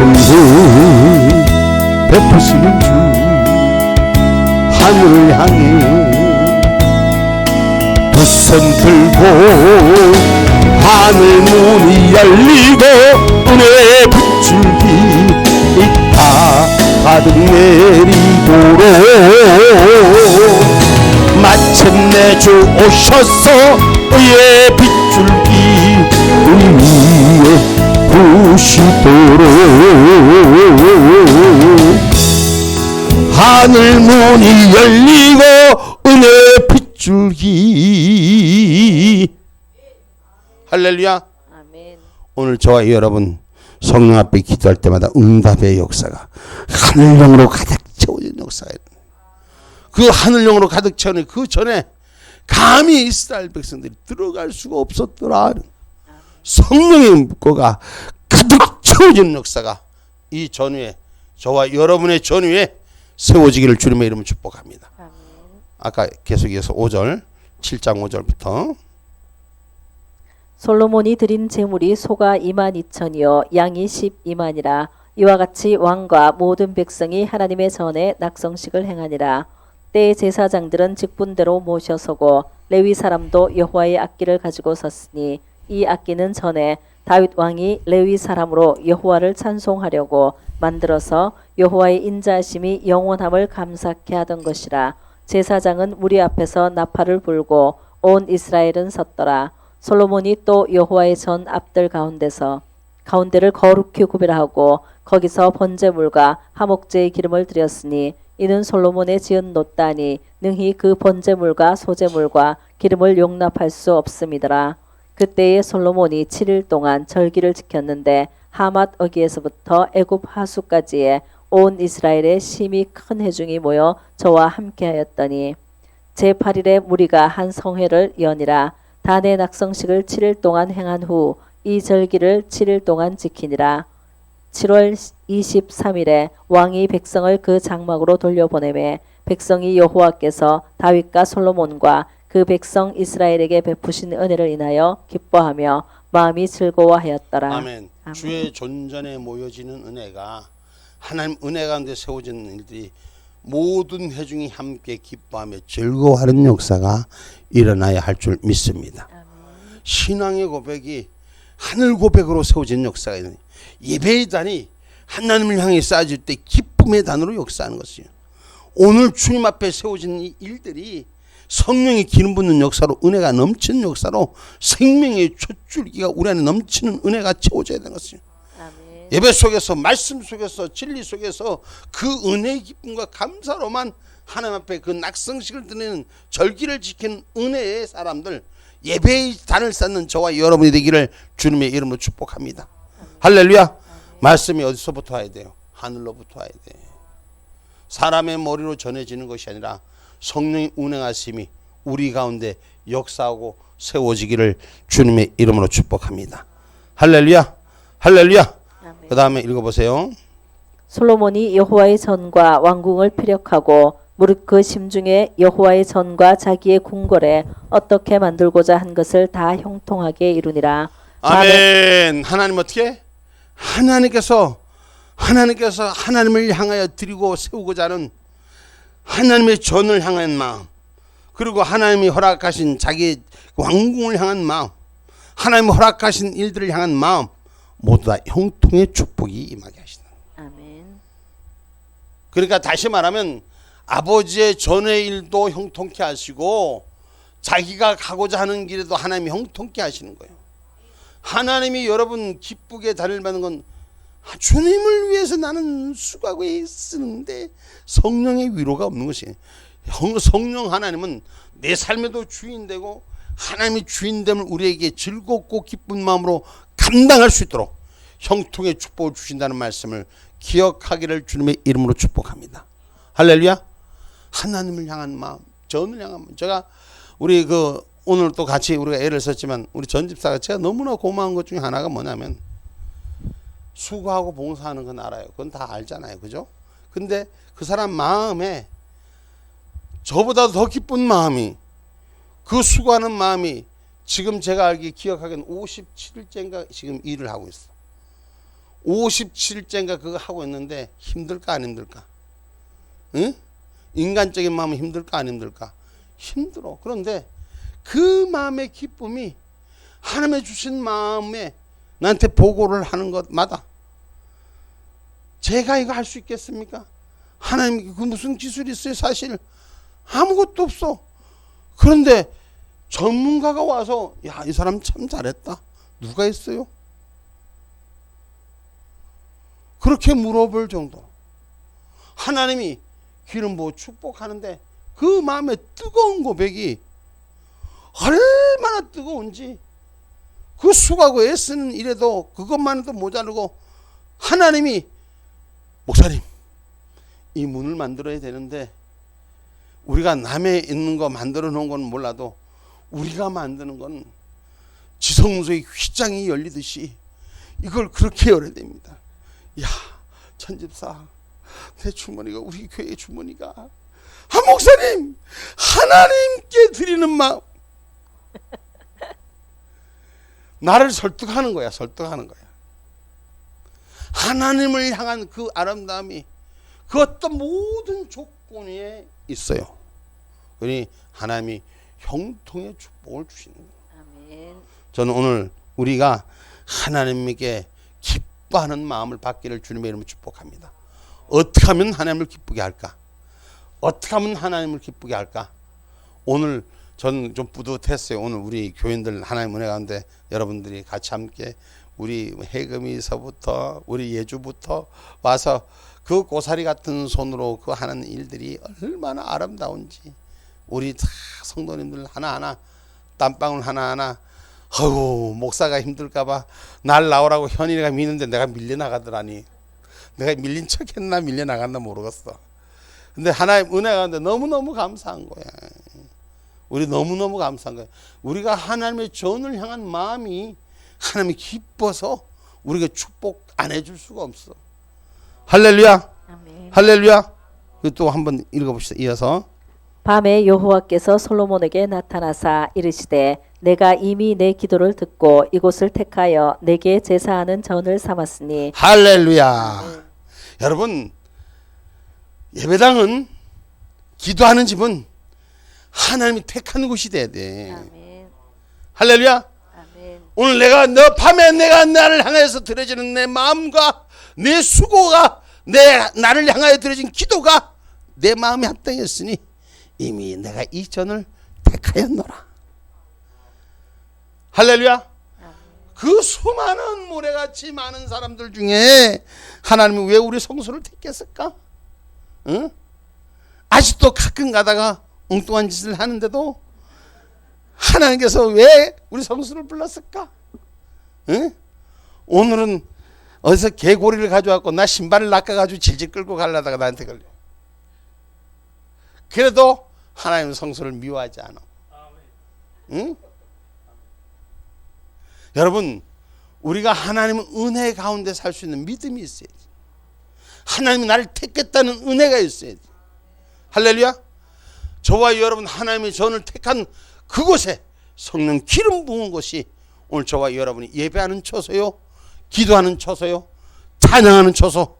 은혜 베푸시는 주 하늘을 향해 두 손 들고 하늘 문이 열리고 은혜의 빗줄기 다 가득 내리도록 마침내 주 오셔서 의의 빗줄기 우리 위에 부시도록 하늘 문이 열리고 은혜의 빗줄기. 할렐루야. 아멘. 오늘 저와 여러분 성령 앞에 기도할 때마다 응답의 역사가 하늘령으로 가득 채워진 역사가 그 하늘령으로 가득 채우는 그 전에 감히 이스라엘 백성들이 들어갈 수가 없었더라. 성령의 묵고가 가득 채워지는 역사가 이 전후에 저와 여러분의 전후에 세워지기를 주님의 이름으로 축복합니다. 아멘. 아까 계속해서 5절 7장 5절부터 솔로몬이 드린 제물이 소가 22,000이요 양이 12만이라. 이와 같이 왕과 모든 백성이 하나님의 전에 낙성식을 행하니라. 때의 제사장들은 직분대로 모셔서고 레위 사람도 여호와의 악기를 가지고 섰으니 이 악기는 전에 다윗 왕이 레위 사람으로 여호와를 찬송하려고 만들어서 여호와의 인자하심이 영원함을 감사케 하던 것이라. 제사장은 무리 앞에서 나팔을 불고 온 이스라엘은 섰더라. 솔로몬이 또 여호와의 전 앞들 가운데를 거룩히 구별하고 거기서 번제물과 화목제의 기름을 드렸으니 이는 솔로몬의 지은 놋단이 능히 그 번제물과 소제물과 기름을 용납할 수 없음이더라. 그때에 솔로몬이 7일 동안 절기를 지켰는데 하맛 어기에서부터 애굽 하수까지에 온 이스라엘의 심히 큰 회중이 모여 저와 함께하였더니 제8일에 무리가 한 성회를 여니라. 단의 낙성식을 7일 동안 행한 후 이 절기를 7일 동안 지키니라. 7월 23일에 왕이 백성을 그 장막으로 돌려보내매 백성이 여호와께서 다윗과 솔로몬과 그 백성 이스라엘에게 베푸신 은혜를 인하여 기뻐하며 마음이 즐거워하였더라. 아멘. 아멘. 주의 존전에 모여지는 은혜가 하나님 은혜 가운데 세워지는 일들이 모든 회중이 함께 기뻐하며 즐거워하는 역사가 일어나야 할 줄 믿습니다. 아멘. 신앙의 고백이 하늘 고백으로 세워지는 역사가 있는 예배의 단이 하나님을 향해 쌓아질 때 기쁨의 단으로 역사하는 것이요. 오늘 주님 앞에 세워진 이 일들이 성령의 기름 붓는 역사로 은혜가 넘치는 역사로 생명의 촛줄기가 우리 안에 넘치는 은혜가 채워져야 되는 것이요. 아멘. 예배 속에서 말씀 속에서 진리 속에서 그 은혜의 기쁨과 감사로만 하나님 앞에 그 낙성식을 드리는 절기를 지키는 은혜의 사람들 예배의 단을 쌓는 저와 여러분이 되기를 주님의 이름으로 축복합니다. 할렐루야. 말씀이 어디서부터 와야 돼요? 하늘로부터 와야 돼. 사람의 머리로 전해지는 것이 아니라 성령의 운행하심이 우리 가운데 역사하고 세워지기를 주님의 이름으로 축복합니다. 할렐루야. 할렐루야. 그 다음에 읽어보세요. 솔로몬이 여호와의 전과 왕궁을 피력하고 무릇 그 심중에 여호와의 전과 자기의 궁궐에 어떻게 만들고자 한 것을 다 형통하게 이루니라. 아멘. 하나님 어떻게? 하나님께서 하나님을 향하여 드리고 세우고자 하는 하나님의 전을 향한 마음, 그리고 하나님이 허락하신 자기 왕궁을 향한 마음, 하나님이 허락하신 일들을 향한 마음, 모두 다 형통의 축복이 임하게 하시다. 아멘. 그러니까 다시 말하면 아버지의 전의 일도 형통케 하시고 자기가 가고자 하는 길에도 하나님이 형통케 하시는 거예요. 하나님이 여러분 기쁘게 다니는 건 주님을 위해서 나는 수고하고 애쓰는데 성령의 위로가 없는 것이에요. 성령 하나님은 내 삶에도 주인되고 하나님이 주인됨을 우리에게 즐겁고 기쁜 마음으로 감당할 수 있도록 형통의 축복을 주신다는 말씀을 기억하기를 주님의 이름으로 축복합니다. 할렐루야. 하나님을 향한 마음, 전을 향한 마음. 제가 우리 오늘 또 같이 우리가 애를 썼지만 우리 전 집사가 제가 너무나 고마운 것 중에 하나가 뭐냐면 수고하고 봉사하는 건 알아요. 그건 다 알잖아요. 그죠? 근데 그 사람 마음에 저보다 더 기쁜 마음이, 그 수고하는 마음이 지금 제가 알기 기억하기엔 57일째인가 지금 일을 하고 있어. 57일째인가 그거 하고 있는데 힘들까 안 힘들까? 응? 인간적인 마음은 힘들까 안 힘들까? 힘들어. 그런데 그 마음의 기쁨이 하나님의 주신 마음에 나한테 보고를 하는 것마다 제가 이거 할 수 있겠습니까? 하나님 그 무슨 기술이 있어요? 사실 아무것도 없어. 그런데 전문가가 와서 야, 이 사람 참 잘했다. 누가 했어요? 그렇게 물어볼 정도. 하나님이 기름 부어 축복하는데 그 마음에 뜨거운 고백이 얼마나 뜨거운지, 그 수고하고 애쓰는 일에도 그것만 해도 모자르고 하나님이 목사님 이 문을 만들어야 되는데 우리가 남의 있는 거 만들어 놓은 건 몰라도 우리가 만드는 건 지성소의 휘장이 열리듯이 이걸 그렇게 열어야 됩니다. 야, 천집사 내 주머니가, 우리 교회 주머니가, 목사님, 하나님께 드리는 마음. 나를 설득하는 거야, 설득하는 거야. 하나님을 향한 그 아름다움이 그 어떤 모든 조건에 있어요. 그러니 하나님이 형통의 축복을 주시는 거예요. 아멘. 저는 오늘 우리가 하나님에게 기뻐하는 마음을 받기를 주님의 이름으로 축복합니다. 어떻게 하면 하나님을 기쁘게 할까? 어떻게 하면 하나님을 기쁘게 할까? 오늘 저는 좀 뿌듯했어요. 오늘 우리 교인들 하나님 은혜 가운데 여러분들이 같이 함께 우리 해금이서부터 우리 예주부터 와서 그 고사리 같은 손으로 그 하는 일들이 얼마나 아름다운지, 우리 다 성도님들 하나하나 땀방울 하나하나, 아유 목사가 힘들까봐 날 나오라고 현인이가 미는데 내가 밀려나가더라니. 내가 밀린 척했나 밀려나갔나 모르겠어. 근데 하나님 은혜 가운데 너무너무 감사한 거야. 우리 너무너무 감사한 거야. 우리가 하나님의 전을 향한 마음이 하나님이 기뻐서 우리가 축복 안 해줄 수가 없어. 할렐루야. 아멘. 할렐루야. 또 한번 읽어봅시다. 이어서. 밤에 여호와께서 솔로몬에게 나타나사 이르시되 내가 이미 내 기도를 듣고 이곳을 택하여 내게 제사하는 전을 삼았으니. 할렐루야. 여러분, 예배당은, 기도하는 집은 하나님이 택한 곳이 돼야 돼. 아멘. 할렐루야. 아멘. 오늘 내가 너 밤에 내가 나를 향해서 드려지는 내 마음과 내 수고가, 나를 향하여 드려진 기도가 내 마음에 합당했으니 이미 내가 이 전을 택하였노라. 할렐루야. 그 수많은 모래같이 많은 사람들 중에 하나님이 왜 우리 성소를 택했을까? 응? 아직도 가끔 가다가 엉뚱한 짓을 하는데도 하나님께서 왜 우리 성소를 불렀을까? 응? 오늘은 어디서 개고리를 가져왔고 나 신발을 낚아가지고 질질 끌고 가려다가 나한테 걸려. 그래도 하나님은 성소를 미워하지 않아. 응? 여러분, 우리가 하나님은 은혜 가운데 살 수 있는 믿음이 있어야지. 하나님이 나를 택했다는 은혜가 있어야지. 할렐루야. 저와 여러분 하나님의 전을 택한 그곳에 성령 기름 부은 곳이 오늘 저와 여러분이 예배하는 처소요, 기도하는 처소요, 찬양하는 처소,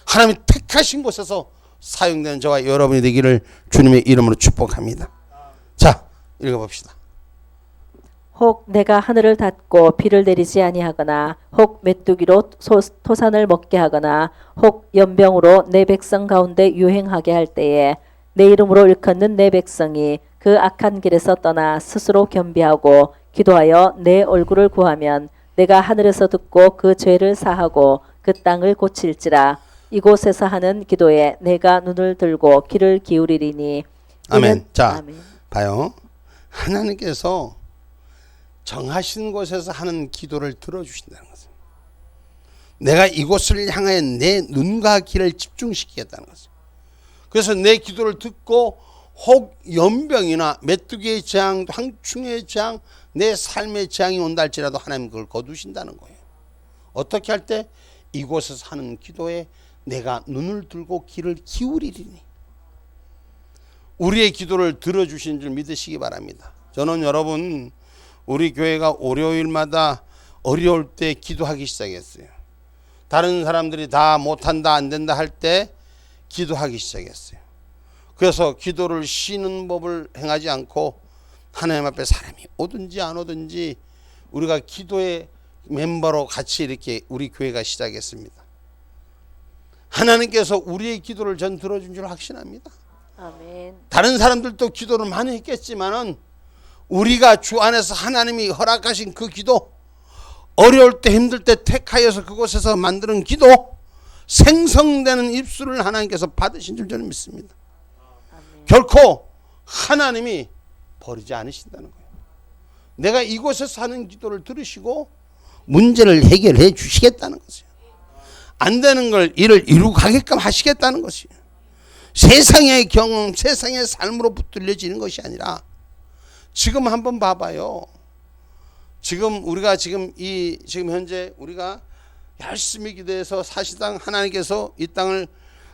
하나님이 택하신 곳에서 사용되는 저와 여러분이 되기를 주님의 이름으로 축복합니다. 자, 읽어봅시다. 혹 내가 하늘을 닫고 비를 내리지 아니하거나 혹 메뚜기로 토산을 먹게 하거나 혹 연병으로 내 백성 가운데 유행하게 할 때에 내 이름으로 일컫는 내 백성이 그 악한 길에서 떠나 스스로 겸비하고 기도하여 내 얼굴을 구하면 내가 하늘에서 듣고 그 죄를 사하고 그 땅을 고칠지라. 이곳에서 하는 기도에 내가 눈을 들고 귀를 기울이리니. 아멘. 자, 아멘. 봐요. 하나님께서 정하신 곳에서 하는 기도를 들어주신다는 것입니다. 내가 이곳을 향하여 내 눈과 귀를 집중시키겠다는 것입니다. 그래서 내 기도를 듣고 혹 연병이나 메뚜기의 재앙, 황충의 재앙, 내 삶의 재앙이 온다 할지라도 하나님 그걸 거두신다는 거예요. 어떻게 할 때? 이곳에서 하는 기도에 내가 눈을 들고 귀를 기울이리니. 우리의 기도를 들어주신 줄 믿으시기 바랍니다. 저는 여러분, 우리 교회가 월요일마다 어려울 때 기도하기 시작했어요. 다른 사람들이 다 못한다 안 된다 할 때 기도하기 시작했어요. 그래서 기도를 쉬는 법을 행하지 않고 하나님 앞에 사람이 오든지 안 오든지 우리가 기도의 멤버로 같이 이렇게 우리 교회가 시작했습니다. 하나님께서 우리의 기도를 전 들어준 줄 확신합니다. 아멘. 다른 사람들도 기도를 많이 했겠지만은 우리가 주 안에서 하나님이 허락하신 그 기도, 어려울 때 힘들 때 택하여서 그곳에서 만드는 기도, 생성되는 입술을 하나님께서 받으신 줄 저는 믿습니다. 아멘. 결코 하나님이 버리지 않으신다는 거예요. 내가 이곳에서 하는 기도를 들으시고 문제를 해결해 주시겠다는 것이에요. 안 되는 걸 일을 이루고 가게끔 하시겠다는 것이에요. 세상의 경험, 세상의 삶으로 붙들려지는 것이 아니라 지금 한번 봐봐요. 지금 우리가 지금 현재 우리가 열심히 기도해서 사실상 하나님께서 이 땅을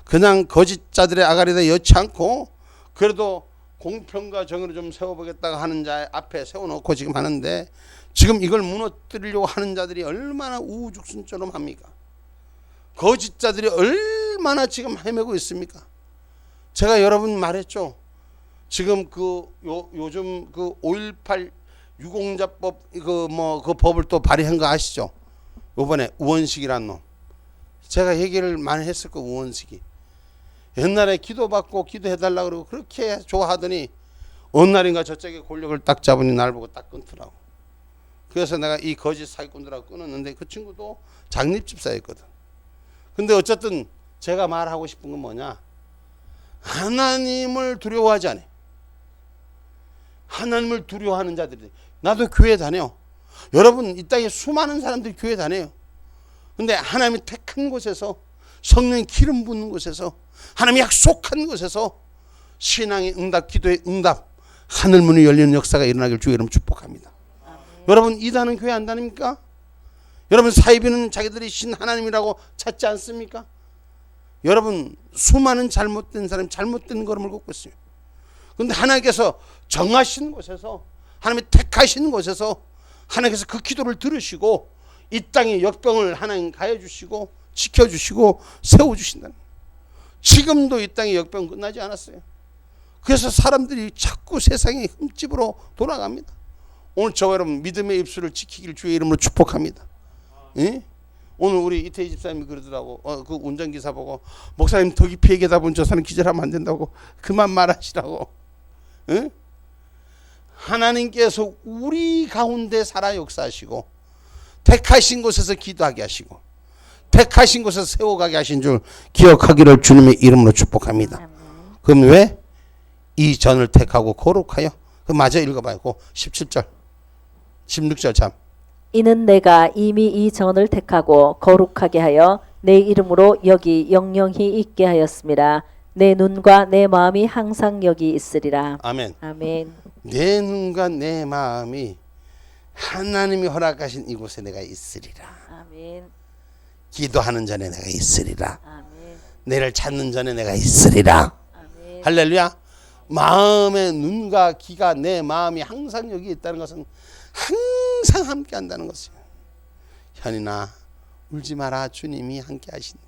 그냥 거짓자들의 아가리에 여치 않고 그래도 공평과 정의를 좀 세워보겠다고 하는 자 앞에 세워놓고 지금 하는데, 지금 이걸 무너뜨리려고 하는 자들이 얼마나 우후죽순처럼 합니까? 거짓자들이 얼마나 지금 헤매고 있습니까? 제가 여러분 말했죠. 지금 요즘 5.18 유공자법 그 법을 또 발의한 거 아시죠? 요번에 우원식이란 놈. 제가 얘기를 많이 했을 거, 우원식이. 옛날에 기도받고 기도해달라고 그러고 그렇게 좋아하더니 어느 날인가 저쪽에 권력을 딱 잡으니 날 보고 딱 끊더라고. 그래서 내가 이 거짓 사기꾼들하고 끊었는데, 그 친구도 장립집사였거든. 근데 어쨌든 제가 말하고 싶은 건 뭐냐, 하나님을 두려워하지 않아요. 하나님을 두려워하는 자들이. 나도 교회 다녀. 여러분, 이 땅에 수많은 사람들이 교회 다녀요. 근데 하나님이 택한 곳에서, 성령의 기름 붓는 곳에서, 하나님이 약속한 곳에서 신앙의 응답, 기도의 응답, 하늘문이 열리는 역사가 일어나길 주의 이름 축복합니다. 여러분, 이단은 교회 안 다닙니까? 여러분, 사이비는 자기들이 신 하나님이라고 찾지 않습니까? 여러분, 수많은 잘못된 사람이 잘못된 걸음을 걷고 있어요. 그런데 하나님께서 정하신 곳에서, 하나님이 택하신 곳에서 하나님께서 그 기도를 들으시고 이 땅의 역병을 하나님 가해주시고 지켜주시고 세워주신다는 거예요. 지금도 이 땅의 역병은 끝나지 않았어요. 그래서 사람들이 자꾸 세상의 흠집으로 돌아갑니다. 오늘 저와 여러분 믿음의 입술을 지키기를 주의 이름으로 축복합니다. 예? 오늘 우리 이태희 집사님이 그러더라고. 그 운전기사 보고, 목사님 더 깊이 얘기하다 보면 저 사람 기절하면 안 된다고 그만 말하시라고. 예? 하나님께서 우리 가운데 살아 역사하시고 택하신 곳에서 기도하게 하시고 택하신 곳에서 세워가게 하신 줄 기억하기를 주님의 이름으로 축복합니다. 그럼 왜? 이 전을 택하고 거룩하여. 그 마저 읽어봐요. 17절 16절 참. 이는 내가 이미 이 전을 택하고 거룩하게 하여 내 이름으로 여기 영영히 있게 하였습니다. 내 눈과 내 마음이 항상 여기 있으리라. 아멘. 아멘. 내 눈과 내 마음이 하나님이 허락하신 이곳에 내가 있으리라. 아멘. 기도하는 전에 내가 있으리라. 아멘. 내를 찾는 전에 내가 있으리라. 아멘. 할렐루야. 마음의 눈과 귀가 내 마음이 항상 여기 있다는 것은 항상 함께 한다는 것이에요. 현이나 울지 마라, 주님이 함께 하신다.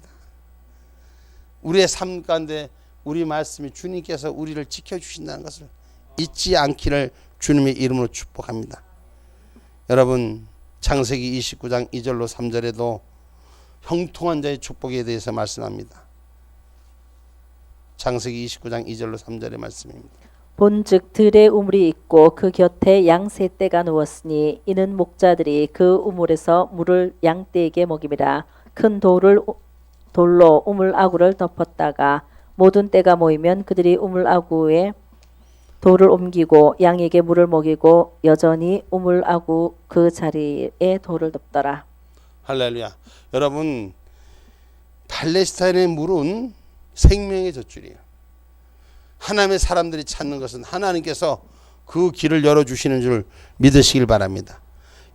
우리의 삶 가운데 우리 말씀이 주님께서 우리를 지켜주신다는 것을 잊지 않기를 주님의 이름으로 축복합니다. 여러분, 창세기 29장 2절로 3절에도 형통한 자의 축복에 대해서 말씀합니다. 창세기 29장 2절로 3절의 말씀입니다. 본즉 들에 우물이 있고 그 곁에 양 세 떼가 누웠으니 이는 목자들이 그 우물에서 물을 양 떼에게 먹임이라. 큰 돌로 우물 아구를 덮었다가 모든 떼가 모이면 그들이 우물 아구에 돌을 옮기고 양에게 물을 먹이고 여전히 우물 아구 그 자리에 돌을 덮더라. 할렐루야. 여러분, 팔레스타인의 물은 생명의 젖줄이에요. 하나님의 사람들이 찾는 것은 하나님께서 그 길을 열어주시는 줄 믿으시길 바랍니다.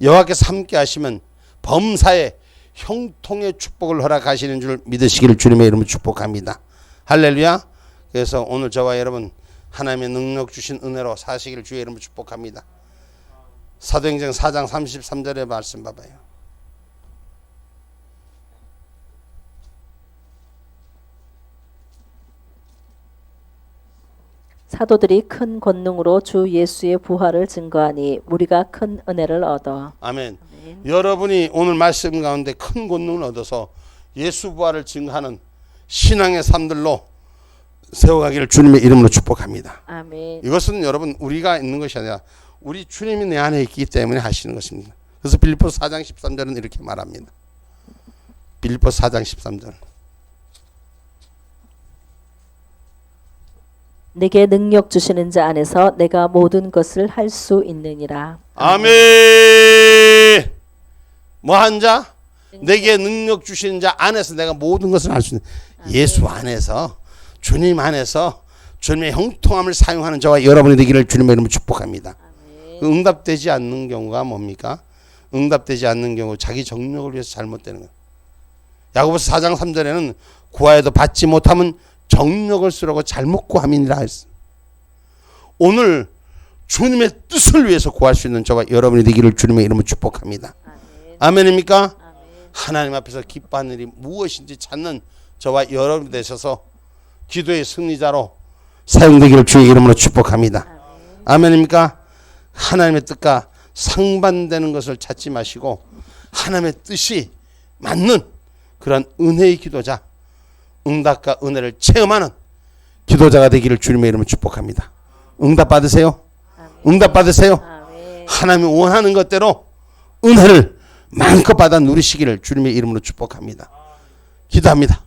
여호와께서 함께 하시면 범사에 형통의 축복을 허락하시는 줄 믿으시기를 주님의 이름으로 축복합니다. 할렐루야. 그래서 오늘 저와 여러분 하나님의 능력 주신 은혜로 사시기를 주의 이름으로 축복합니다. 사도행전 4장 33절의 말씀 봐봐요. 사도들이 큰 권능으로 주 예수의 부활을 증거하니 우리가 큰 은혜를 얻어. 아멘. 여러분이 오늘 말씀 가운데 큰 권능을 얻어서 예수 부활을 증거하는 신앙의 삶들로 세워가기를 주님의 이름으로 축복합니다. 아멘. 이것은 여러분 우리가 있는 것이 아니라 우리 주님이 내 안에 있기 때문에 하시는 것입니다. 그래서 빌립보서 4장 13절은 이렇게 말합니다. 빌립보서 4장 13절. 내게 능력 주시는 자 안에서 내가 모든 것을 할 수 있느니라. 아멘. 뭐 한 자? 내게 능력 주시는 자 안에서 내가 모든 것을 할 수 있는. 예수 안에서, 주님 안에서 주님의 형통함을 사용하는 저와 여러분이 되기를 주님의 이름으로 축복합니다. 응답되지 않는 경우가 뭡니까? 응답되지 않는 경우 자기 정력을 위해서 잘못되는 거예요. 야고보서 4장 3절에는 구하여도 받지 못하면 정력을 쓰라고 잘못 구함이니라 했어. 오늘 주님의 뜻을 위해서 구할 수 있는 저와 여러분이 되기를 주님의 이름으로 축복합니다. 아멘입니까? 하나님 앞에서 기뻐하는 일이 무엇인지 찾는 저와 여러분이 되셔서 기도의 승리자로 사용되기를 주의 이름으로 축복합니다. 아멘입니까? 하나님의 뜻과 상반되는 것을 찾지 마시고 하나님의 뜻이 맞는 그런 은혜의 기도자, 응답과 은혜를 체험하는 기도자가 되기를 주님의 이름으로 축복합니다. 응답 받으세요. 응답 받으세요. 하나님이 원하는 것대로 은혜를 마음껏 받아 누리시기를 주님의 이름으로 축복합니다. 기도합니다.